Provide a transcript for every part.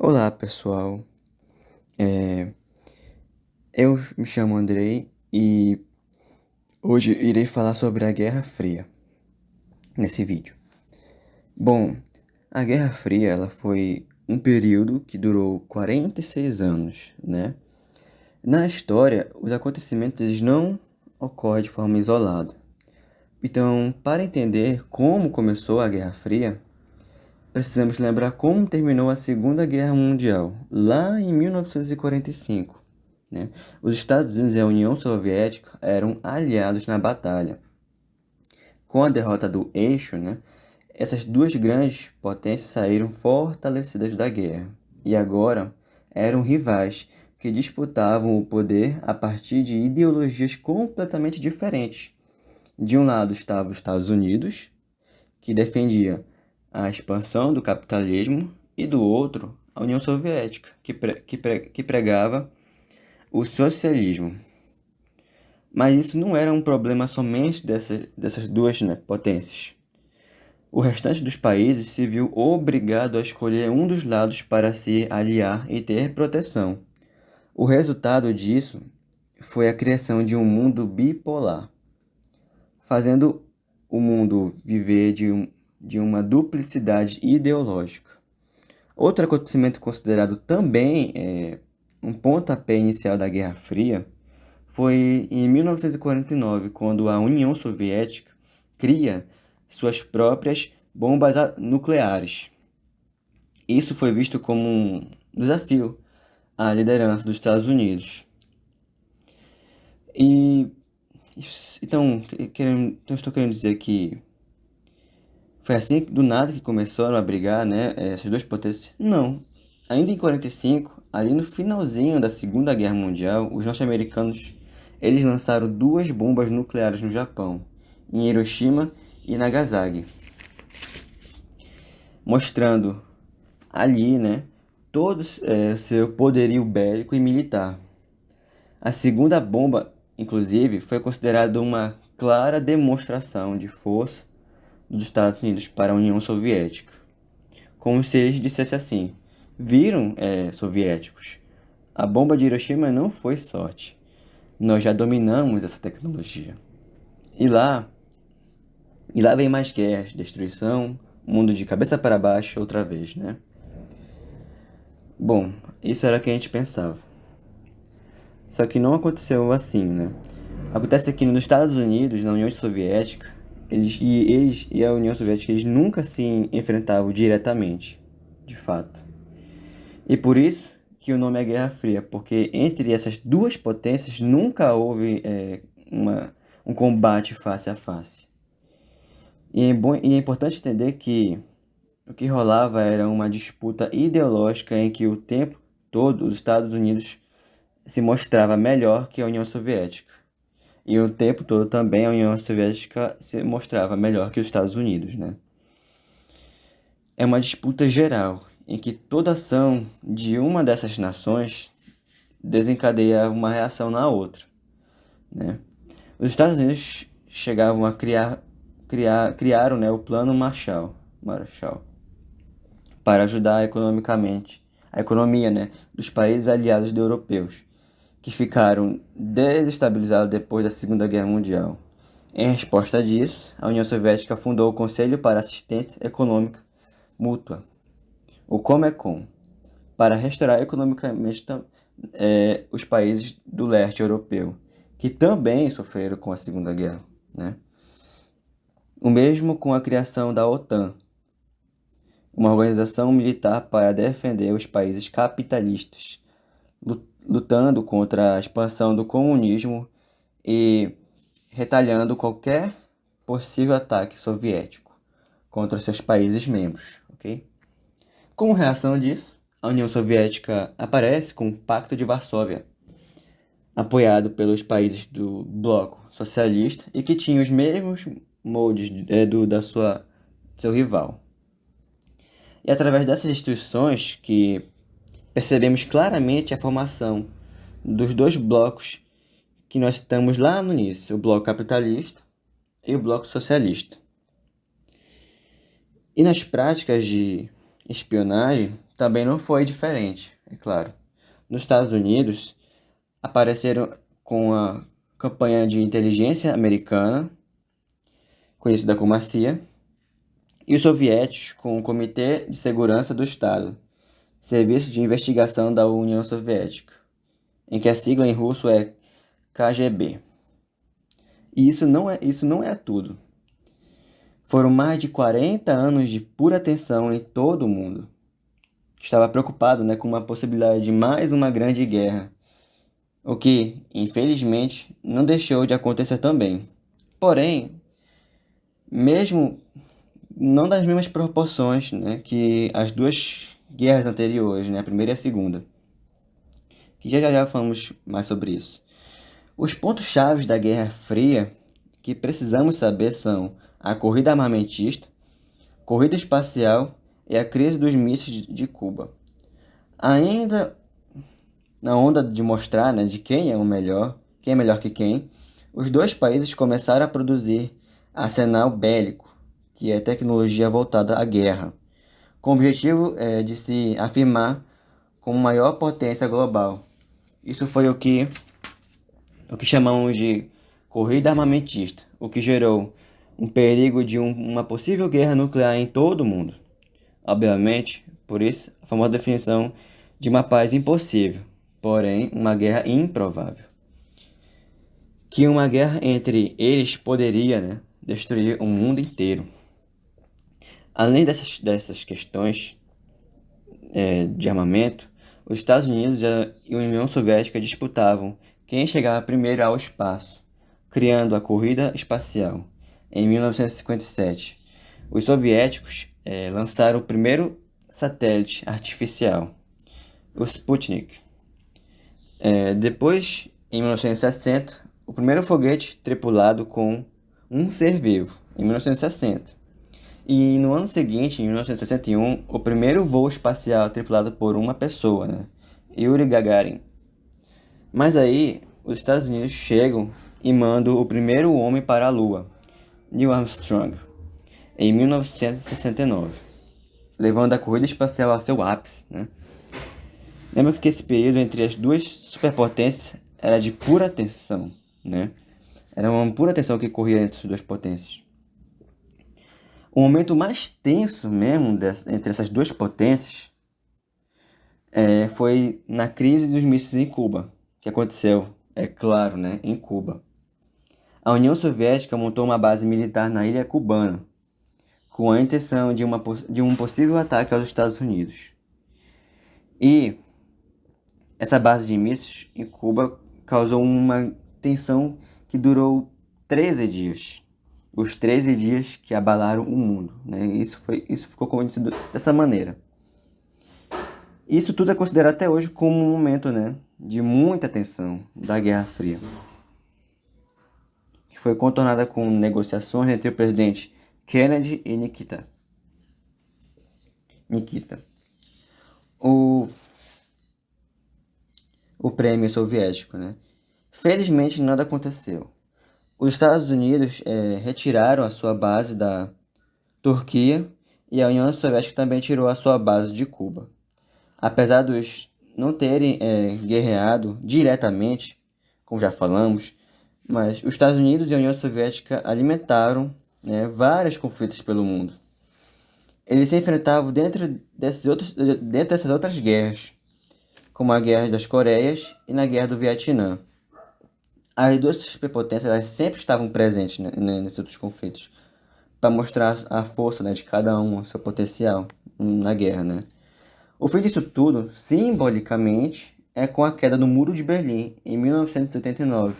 Olá, pessoal. É, eu me chamo Andrei e hoje irei falar sobre a Guerra Fria nesse vídeo. Bom, a Guerra Fria ela foi um período que durou 46 anos, né? Na história, os acontecimentos eles não ocorrem de forma isolada. Então, para entender como começou a Guerra Fria, precisamos lembrar como terminou a Segunda Guerra Mundial, lá em 1945. Né? Os Estados Unidos e a União Soviética eram aliados na batalha. Com a derrota do Eixo, né, essas duas grandes potências saíram fortalecidas da guerra e agora eram rivais que disputavam o poder a partir de ideologias completamente diferentes. De um lado estava os Estados Unidos, que defendia a expansão do capitalismo, e do outro, a União Soviética, que pregava o socialismo. Mas isso não era um problema somente dessas duas, né, potências. O restante dos países se viu obrigado a escolher um dos lados para se aliar e ter proteção. O resultado disso foi a criação de um mundo bipolar, fazendo o mundo viver de uma duplicidade ideológica. Outro acontecimento considerado também um pontapé inicial da Guerra Fria foi em 1949, quando a União Soviética cria suas próprias bombas nucleares. Isso foi visto como um desafio à liderança dos Estados Unidos. E então estou querendo dizer que foi assim do nada que começaram a brigar, né, essas duas potências? Não. Ainda em 45, ali no finalzinho da Segunda Guerra Mundial, os norte-americanos eles lançaram duas bombas nucleares no Japão, em Hiroshima e Nagasaki, mostrando ali, né, todo seu poderio bélico e militar. A segunda bomba, inclusive, foi considerada uma clara demonstração de força dos Estados Unidos para a União Soviética. Como se eles dissessem assim: viram, soviéticos? A bomba de Hiroshima não foi sorte. Nós já dominamos essa tecnologia. E lá, e lá vem mais guerras, destruição, mundo de cabeça para baixo outra vez, né? Bom, isso era o que a gente pensava. Só que não aconteceu assim, né? Acontece que nos Estados Unidos, na União Soviética, eles e a União Soviética eles nunca se enfrentavam diretamente, de fato. E por isso que o nome é Guerra Fria, porque entre essas duas potências nunca houve um combate face a face. E é importante entender que o que rolava era uma disputa ideológica em que o tempo todo os Estados Unidos se mostrava melhor que a União Soviética. E o tempo todo também a União Soviética se mostrava melhor que os Estados Unidos, né? É uma disputa geral, em que toda ação de uma dessas nações desencadeia uma reação na outra, né? Os Estados Unidos chegavam a criaram, né, o Plano Marshall, para ajudar economicamente a economia, né, dos países aliados europeus, que ficaram desestabilizados depois da Segunda Guerra Mundial. Em resposta disso, a União Soviética fundou o Conselho para Assistência Econômica Mútua, o Comecon, para restaurar economicamente os países do leste europeu, que também sofreram com a Segunda Guerra, né? O mesmo com a criação da OTAN, uma organização militar para defender os países capitalistas, lutando contra a expansão do comunismo e retalhando qualquer possível ataque soviético contra seus países membros, ok? Como reação disso, a União Soviética aparece com o Pacto de Varsóvia, apoiado pelos países do bloco socialista e que tinha os mesmos moldes seu rival. E através dessas instituições que percebemos claramente a formação dos dois blocos que nós estamos lá no início, o bloco capitalista e o bloco socialista. E nas práticas de espionagem, também não foi diferente, é claro. Nos Estados Unidos, apareceram com a campanha de inteligência americana, conhecida como a CIA, e os soviéticos com o Comitê de Segurança do Estado, Serviço de Investigação da União Soviética, em que a sigla em russo é KGB. E isso não é tudo. Foram mais de 40 anos de pura tensão em todo o mundo. Estava preocupado, né, com uma possibilidade de mais uma grande guerra, o que, infelizmente, não deixou de acontecer também. Porém, mesmo não das mesmas proporções, né, que as duas guerras anteriores, né, a primeira e a segunda, que já falamos mais sobre isso. Os pontos-chave da Guerra Fria que precisamos saber são a corrida armamentista, corrida espacial e a crise dos mísseis de Cuba. Ainda na onda de mostrar, né, de quem é o melhor, quem é melhor que quem, os dois países começaram a produzir arsenal bélico, que é tecnologia voltada à guerra, com o objetivo de se afirmar como maior potência global. Isso foi o que chamamos de corrida armamentista, o que gerou um perigo de uma possível guerra nuclear em todo o mundo. Obviamente, por isso, a famosa definição de uma paz impossível, porém uma guerra improvável. Que uma guerra entre eles poderia, né, destruir o mundo inteiro. Além dessas questões de armamento, os Estados Unidos e a União Soviética disputavam quem chegava primeiro ao espaço, criando a corrida espacial. Em 1957, os soviéticos lançaram o primeiro satélite artificial, o Sputnik. Depois, em 1960, o primeiro foguete tripulado com um ser vivo, em 1960. E no ano seguinte, em 1961, o primeiro voo espacial tripulado por uma pessoa, né? Yuri Gagarin. Mas aí, os Estados Unidos chegam e mandam o primeiro homem para a Lua, Neil Armstrong, em 1969, levando a corrida espacial ao seu ápice, né? Lembra que esse período entre as duas superpotências era de pura tensão, né? Era uma pura tensão que corria entre as duas potências. O momento mais tenso mesmo entre essas duas potências foi na crise dos mísseis em Cuba, que aconteceu, é claro, né, em Cuba. A União Soviética montou uma base militar na ilha cubana, com a intenção de um possível ataque aos Estados Unidos. E essa base de mísseis em Cuba causou uma tensão que durou 13 dias. Os 13 dias que abalaram o mundo, né? Isso ficou conhecido dessa maneira. Isso tudo é considerado até hoje como um momento, né, de muita tensão da Guerra Fria, que foi contornada com negociações entre o presidente Kennedy e Nikita. O prêmio soviético, né? Felizmente nada aconteceu. Os Estados Unidos retiraram a sua base da Turquia e a União Soviética também tirou a sua base de Cuba. Apesar dos não terem guerreado diretamente, como já falamos, mas os Estados Unidos e a União Soviética alimentaram, né, vários conflitos pelo mundo. Eles se enfrentavam dentro dessas outras guerras, como a Guerra das Coreias e na Guerra do Vietnã. As duas superpotências elas sempre estavam presentes, né, nesses outros conflitos, para mostrar a força, né, de cada um, o seu potencial na guerra, né? O fim disso tudo, simbolicamente, é com a queda do Muro de Berlim, em 1989,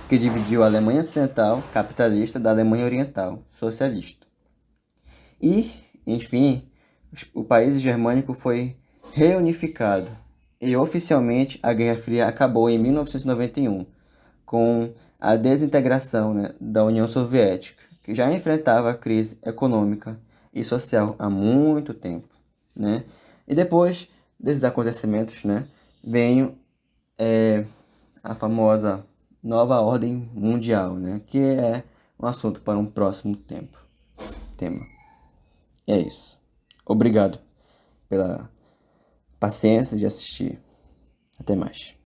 que dividiu a Alemanha Ocidental, capitalista, da Alemanha Oriental, socialista. E, enfim, o país germânico foi reunificado e oficialmente a Guerra Fria acabou em 1991, com a desintegração, né, da União Soviética, que já enfrentava a crise econômica e social há muito tempo, né? E depois desses acontecimentos, né, veio a famosa nova ordem mundial, né, que é um assunto para um próximo tema. É isso. Obrigado pela paciência de assistir. Até mais.